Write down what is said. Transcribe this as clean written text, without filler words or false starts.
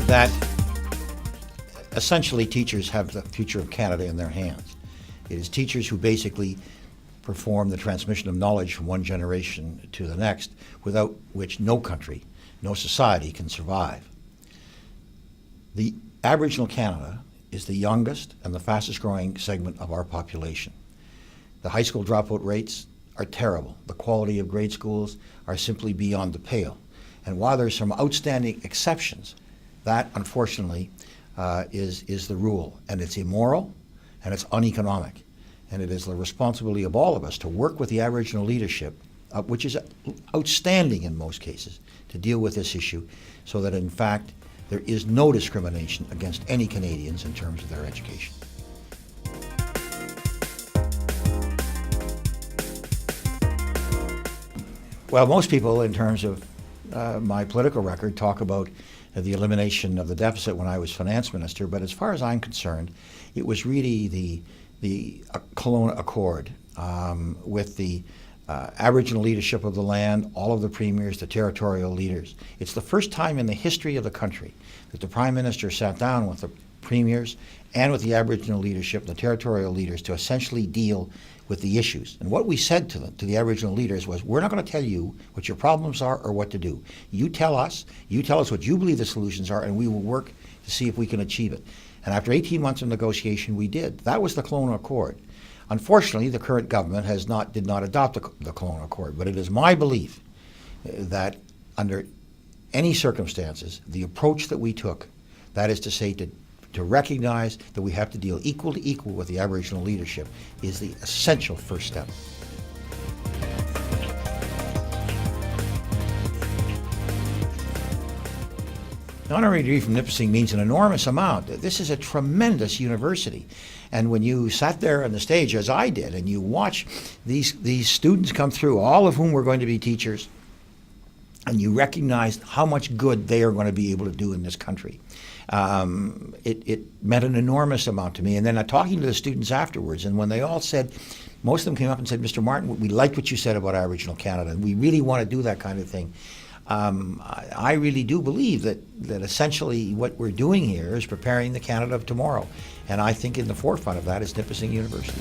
that essentially teachers have the future of Canada in their hands. It is teachers who basically perform the transmission of knowledge from one generation to the next, without which no country, no society can survive. The Aboriginal Canada is the youngest and the fastest growing segment of our population. The high school dropout rates are terrible. The quality of grade schools are simply beyond the pale. And while there's some outstanding exceptions, that unfortunately is the rule. And it's immoral and it's uneconomic. And it is the responsibility of all of us to work with the Aboriginal leadership, which is outstanding in most cases, to deal with this issue so that in fact there is no discrimination against any Canadians in terms of their education. Well, most people, in terms of my political record, talk about the elimination of the deficit when I was finance minister, but as far as I'm concerned, it was really the Kelowna Accord with the Aboriginal leadership of the land, all of the premiers, the territorial leaders. It's the first time in the history of the country that the Prime Minister sat down with the premiers and with the Aboriginal leadership, the territorial leaders, to essentially deal with the issues. And what we said to the Aboriginal leaders was, we're not going to tell you what your problems are or what to do. You tell us what you believe the solutions are, and we will work to see if we can achieve it. And after 18 months of negotiation, we did. That was the Kelowna Accord. Unfortunately, the current government did not adopt the Kelowna Accord, but it is my belief that under any circumstances, the approach that we took, that is to say to recognize that we have to deal equal to equal with the Aboriginal leadership, is the essential first step. The honorary degree from Nipissing means an enormous amount. This is a tremendous university. And when you sat there on the stage, as I did, and you watch these students come through, all of whom were going to be teachers, and you recognized how much good they are going to be able to do in this country, it meant an enormous amount to me. And then talking to the students afterwards, and when they all said, most of them came up and said, Mr. Martin, we liked what you said about Aboriginal Canada, and we really want to do that kind of thing. I really do believe that essentially what we're doing here is preparing the Canada of tomorrow. And I think in the forefront of that is Nipissing University.